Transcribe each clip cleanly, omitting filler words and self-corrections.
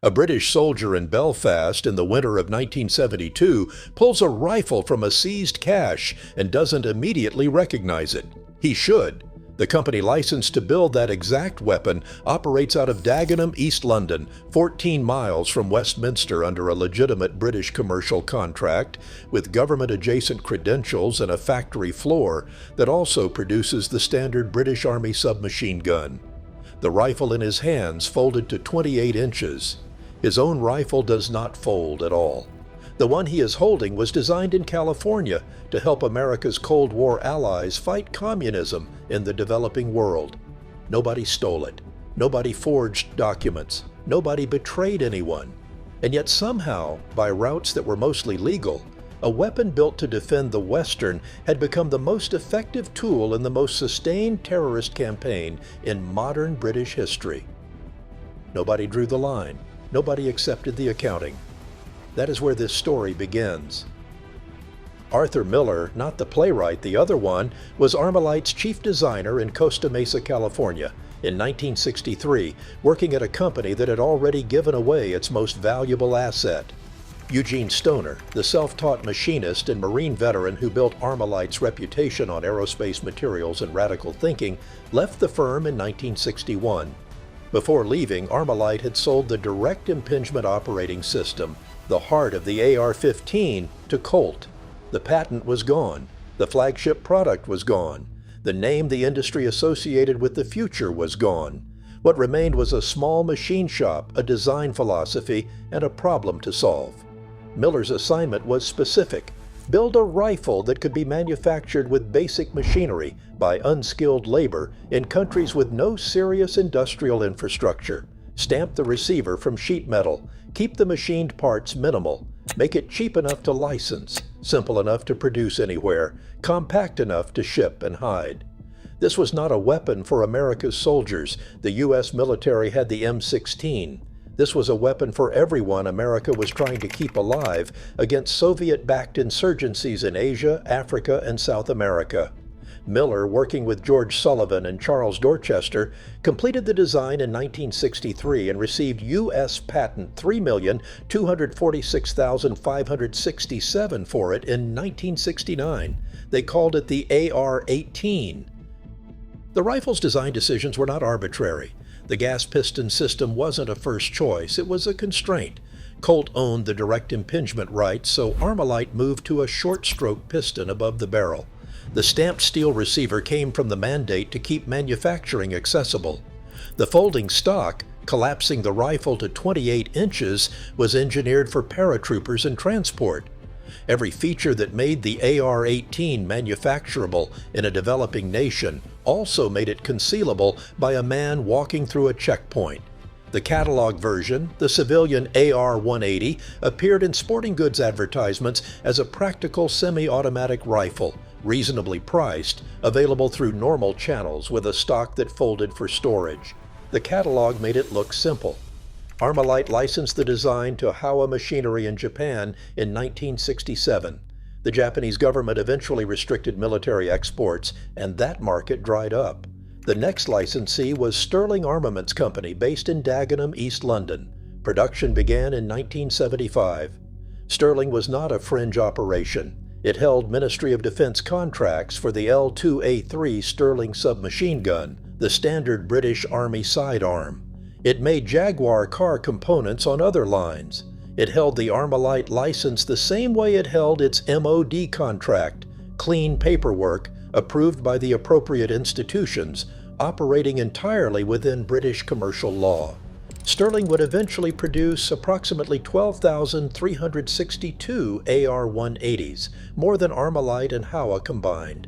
A British soldier in Belfast in the winter of 1972 pulls a rifle from a seized cache and doesn't immediately recognize it. He should. The company licensed to build that exact weapon operates out of Dagenham, East London, 14 miles from Westminster under a legitimate British commercial contract with government-adjacent credentials and a factory floor that also produces the standard British Army submachine gun. The rifle in his hands folded to 28 inches. His own rifle does not fold at all. The one he is holding was designed in California to help America's Cold War allies fight communism in the developing world. Nobody stole it. Nobody forged documents. Nobody betrayed anyone. And yet somehow, by routes that were mostly legal, a weapon built to defend the Western had become the most effective tool in the most sustained terrorist campaign in modern British history. Nobody drew the line. Nobody accepted the accounting. That is where this story begins. Arthur Miller, not the playwright, the other one, was Armalite's chief designer in Costa Mesa, California in 1963, working at a company that had already given away its most valuable asset. Eugene Stoner, the self-taught machinist and Marine veteran who built Armalite's reputation on aerospace materials and radical thinking, left the firm in 1961. Before leaving, Armalite had sold the direct impingement operating system, the heart of the AR-15, to Colt. The patent was gone. The flagship product was gone. The name the industry associated with the future was gone. What remained was a small machine shop, a design philosophy, and a problem to solve. Miller's assignment was specific. Build a rifle that could be manufactured with basic machinery by unskilled labor in countries with no serious industrial infrastructure. Stamp the receiver from sheet metal. Keep the machined parts minimal. Make it cheap enough to license, simple enough to produce anywhere, compact enough to ship and hide. This was not a weapon for America's soldiers. The U.S. military had the M16. This was a weapon for everyone America was trying to keep alive against Soviet-backed insurgencies in Asia, Africa, and South America. Miller, working with George Sullivan and Charles Dorchester, completed the design in 1963 and received U.S. patent 3,246,567 for it in 1969. They called it the AR-18. The rifle's design decisions were not arbitrary. The gas piston system wasn't a first choice, it was a constraint. Colt owned the direct impingement rights, so Armalite moved to a short-stroke piston above the barrel. The stamped steel receiver came from the mandate to keep manufacturing accessible. The folding stock, collapsing the rifle to 28 inches, was engineered for paratroopers and transport. Every feature that made the AR-18 manufacturable in a developing nation also made it concealable by a man walking through a checkpoint. The catalog version, the civilian AR-180, appeared in sporting goods advertisements as a practical semi-automatic rifle, reasonably priced, available through normal channels with a stock that folded for storage. The catalog made it look simple. Armalite licensed the design to Howa Machinery in Japan in 1967. The Japanese government eventually restricted military exports, and that market dried up. The next licensee was Sterling Armaments Company based in Dagenham, East London. Production began in 1975. Sterling was not a fringe operation. It held Ministry of Defense contracts for the L2A3 Sterling submachine gun, the standard British Army sidearm. It made Jaguar car components on other lines. It held the Armalite license the same way it held its MOD contract, clean paperwork, approved by the appropriate institutions, operating entirely within British commercial law. Sterling would eventually produce approximately 12,362 AR-180s, more than Armalite and Howa combined.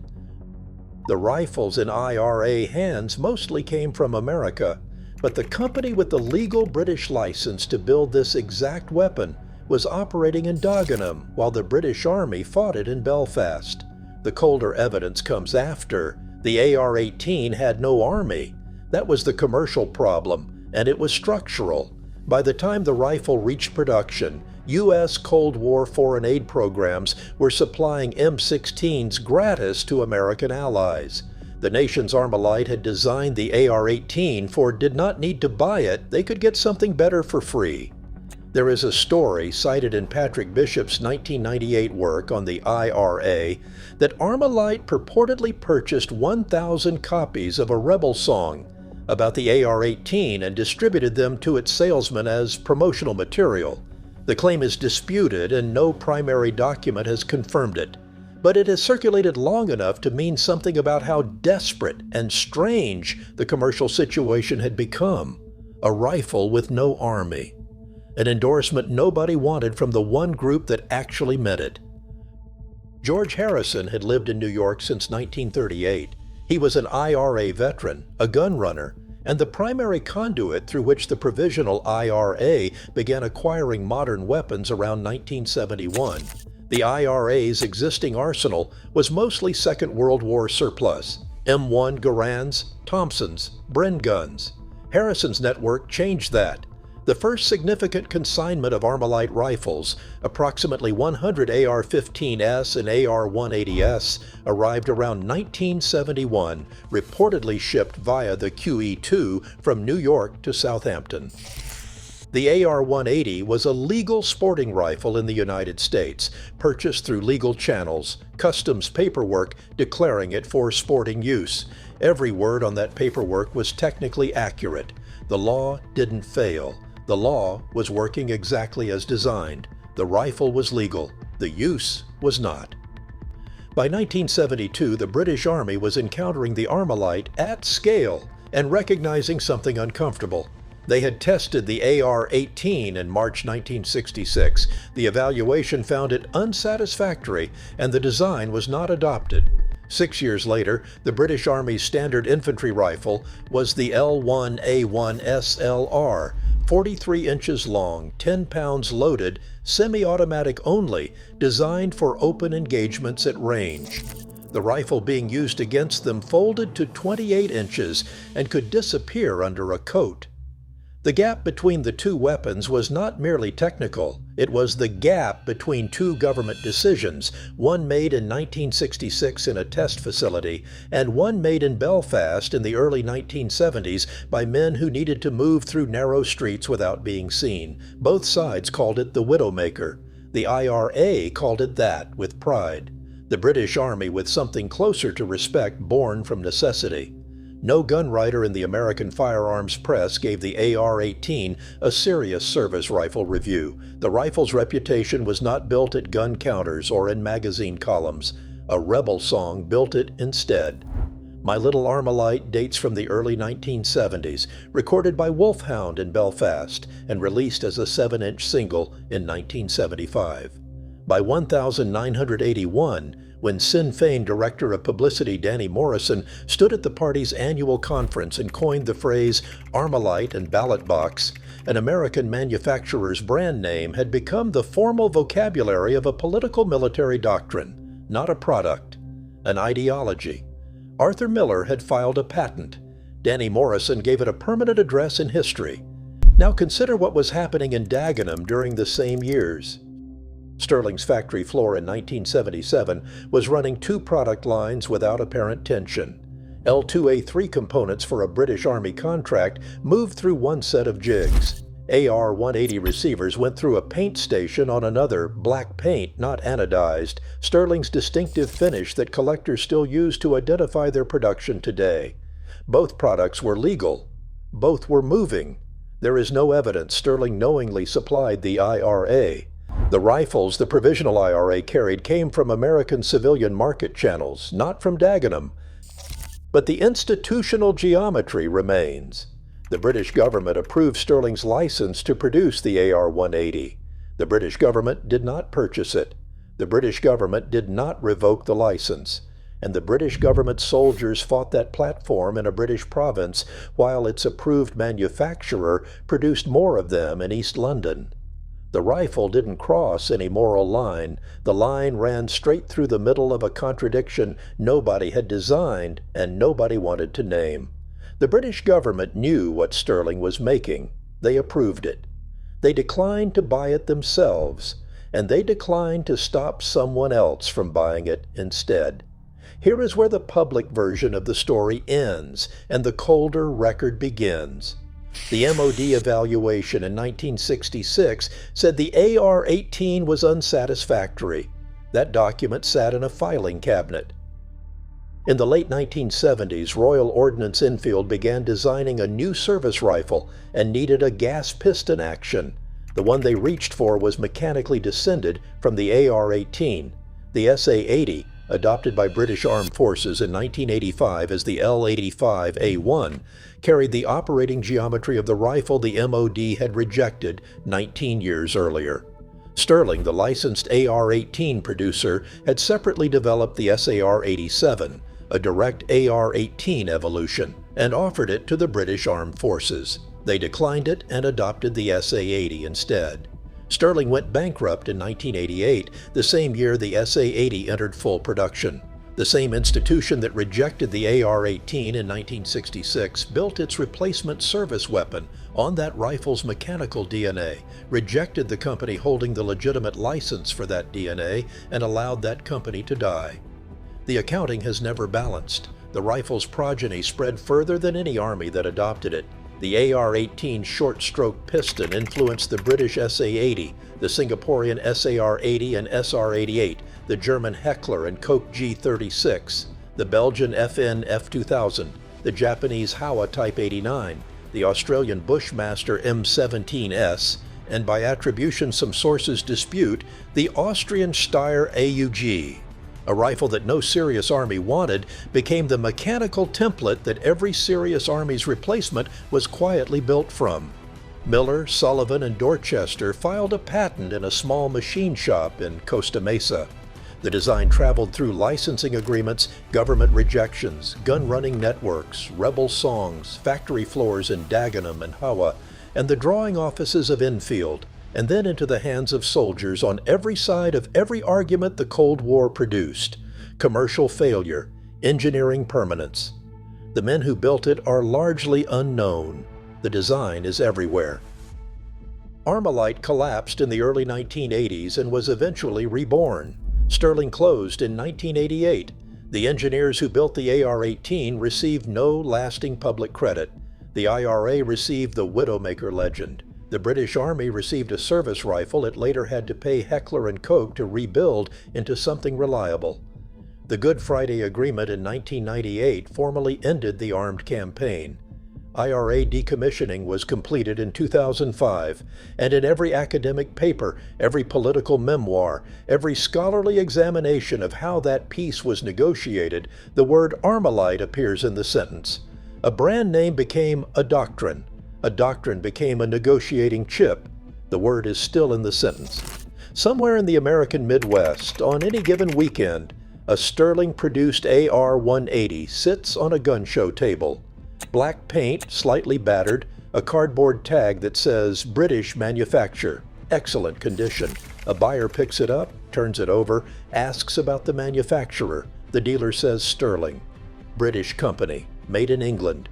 The rifles in IRA hands mostly came from America, but the company with the legal British license to build this exact weapon was operating in Dagenham while the British Army fought it in Belfast. The colder evidence comes after. The AR-18 had no army. That was the commercial problem, and it was structural. By the time the rifle reached production, U.S. Cold War foreign aid programs were supplying M16s gratis to American allies. The nation's Armalite had designed the AR-18 for did not need to buy it, they could get something better for free. There is a story cited in Patrick Bishop's 1998 work on the IRA that Armalite purportedly purchased 1,000 copies of a rebel song about the AR-18 and distributed them to its salesmen as promotional material. The claim is disputed and no primary document has confirmed it, but it has circulated long enough to mean something about how desperate and strange the commercial situation had become. A rifle with no army. An endorsement nobody wanted from the one group that actually meant it. George Harrison had lived in New York since 1938. He was an IRA veteran, a gun runner, and the primary conduit through which the provisional IRA began acquiring modern weapons around 1971. The IRA's existing arsenal was mostly Second World War surplus, M1 Garands, Thompsons, Bren guns. Harrison's network changed that. The first significant consignment of Armalite rifles, approximately 100 AR-15S and AR-180S, arrived around 1971, reportedly shipped via the QE2 from New York to Southampton. The AR-180 was a legal sporting rifle in the United States, purchased through legal channels, customs paperwork declaring it for sporting use. Every word on that paperwork was technically accurate. The law didn't fail. The law was working exactly as designed. The rifle was legal. The use was not. By 1972, the British Army was encountering the Armalite at scale and recognizing something uncomfortable. They had tested the AR-18 in March 1966. The evaluation found it unsatisfactory, and the design was not adopted. 6 years later, the British Army's standard infantry rifle was the L1A1 SLR, 43 inches long, 10 pounds loaded, semi-automatic only, designed for open engagements at range. The rifle being used against them folded to 28 inches and could disappear under a coat. The gap between the two weapons was not merely technical. It was the gap between two government decisions, one made in 1966 in a test facility, and one made in Belfast in the early 1970s by men who needed to move through narrow streets without being seen. Both sides called it the Widowmaker. The IRA called it that, with pride. The British Army with something closer to respect born from necessity. No gun writer in the American firearms press gave the AR-18 a serious service rifle review. The rifle's reputation was not built at gun counters or in magazine columns. A rebel song built it instead. My Little Armalite dates from the early 1970s, recorded by Wolfhound in Belfast, and released as a 7-inch single in 1975. By 1981, when Sinn Féin Director of Publicity Danny Morrison stood at the party's annual conference and coined the phrase Armalite and ballot box, an American manufacturer's brand name had become the formal vocabulary of a political military doctrine, not a product, an ideology. Arthur Miller had filed a patent. Danny Morrison gave it a permanent address in history. Now consider what was happening in Dagenham during the same years. Sterling's factory floor in 1977 was running two product lines without apparent tension. L2A3 components for a British Army contract moved through one set of jigs. AR-180 receivers went through a paint station on another, black paint, not anodized, Sterling's distinctive finish that collectors still use to identify their production today. Both products were legal. Both were moving. There is no evidence Sterling knowingly supplied the IRA. The rifles the provisional IRA carried came from American civilian market channels, not from Dagenham. But the institutional geometry remains. The British government approved Sterling's license to produce the AR-180. The British government did not purchase it. The British government did not revoke the license. And the British government soldiers fought that platform in a British province while its approved manufacturer produced more of them in East London. The rifle didn't cross any moral line. The line ran straight through the middle of a contradiction nobody had designed and nobody wanted to name. The British government knew what Sterling was making. They approved it. They declined to buy it themselves, and they declined to stop someone else from buying it instead. Here is where the public version of the story ends and the colder record begins. The MOD evaluation in 1966 said the AR-18 was unsatisfactory. That document sat in a filing cabinet. In the late 1970s, Royal Ordnance Enfield began designing a new service rifle and needed a gas piston action. The one they reached for was mechanically descended from the AR-18. The SA-80, adopted by British Armed Forces in 1985 as the L-85A1, carried the operating geometry of the rifle the MOD had rejected 19 years earlier. Sterling, the licensed AR-18 producer, had separately developed the SAR-87, a direct AR-18 evolution, and offered it to the British Armed Forces. They declined it and adopted the SA-80 instead. Sterling went bankrupt in 1988, the same year the SA-80 entered full production. The same institution that rejected the AR-18 in 1966 built its replacement service weapon on that rifle's mechanical DNA, rejected the company holding the legitimate license for that DNA, and allowed that company to die. The accounting has never balanced. The rifle's progeny spread further than any army that adopted it. The AR-18 short-stroke piston influenced the British SA-80, the Singaporean SAR-80 and SR-88, the German Heckler and Koch G36, the Belgian FN F2000, the Japanese Howa Type 89, the Australian Bushmaster M17S, and by attribution some sources dispute, the Austrian Steyr AUG. A rifle that no serious army wanted became the mechanical template that every serious army's replacement was quietly built from. Miller, Sullivan, and Dorchester filed a patent in a small machine shop in Costa Mesa. The design traveled through licensing agreements, government rejections, gun-running networks, rebel songs, factory floors in Dagenham and Hawa, and the drawing offices of Enfield, and then into the hands of soldiers on every side of every argument the Cold War produced. Commercial failure, engineering permanence. The men who built it are largely unknown. The design is everywhere. Armalite collapsed in the early 1980s and was eventually reborn. Sterling closed in 1988. The engineers who built the AR-18 received no lasting public credit. The IRA received the Widowmaker legend. The British Army received a service rifle it later had to pay Heckler & Koch to rebuild into something reliable. The Good Friday Agreement in 1998 formally ended the armed campaign. IRA decommissioning was completed in 2005, and in every academic paper, every political memoir, every scholarly examination of how that peace was negotiated, the word Armalite appears in the sentence. A brand name became a doctrine. A doctrine became a negotiating chip. The word is still in the sentence. Somewhere in the American Midwest, on any given weekend, a Sterling-produced AR-180 sits on a gun show table. Black paint, slightly battered, a cardboard tag that says British manufacture, excellent condition. A buyer picks it up, turns it over, asks about the manufacturer. The dealer says Sterling. British company, made in England.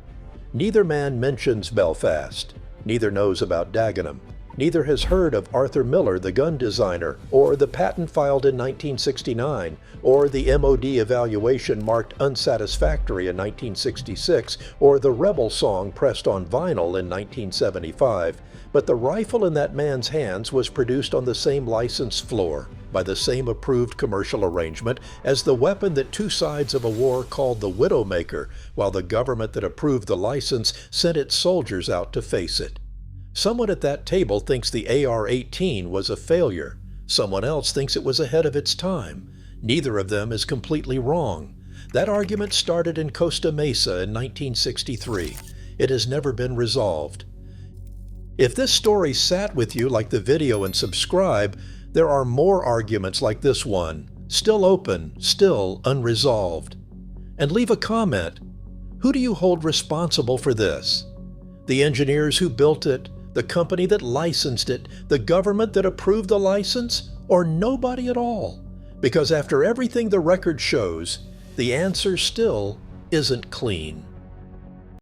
Neither man mentions Belfast. Neither knows about Dagenham. Neither has heard of Arthur Miller, the gun designer, or the patent filed in 1969, or the MOD evaluation marked unsatisfactory in 1966, or the rebel song pressed on vinyl in 1975. But the rifle in that man's hands was produced on the same license floor, by the same approved commercial arrangement, as the weapon that two sides of a war called the Widowmaker, while the government that approved the license sent its soldiers out to face it. Someone at that table thinks the AR-18 was a failure. Someone else thinks it was ahead of its time. Neither of them is completely wrong. That argument started in Costa Mesa in 1963. It has never been resolved. If this story sat with you like the video and subscribe, there are more arguments like this one, still open, still unresolved. And leave a comment. Who do you hold responsible for this? The engineers who built it? The company that licensed it, the government that approved the license, or nobody at all? Because after everything the record shows, the answer still isn't clean.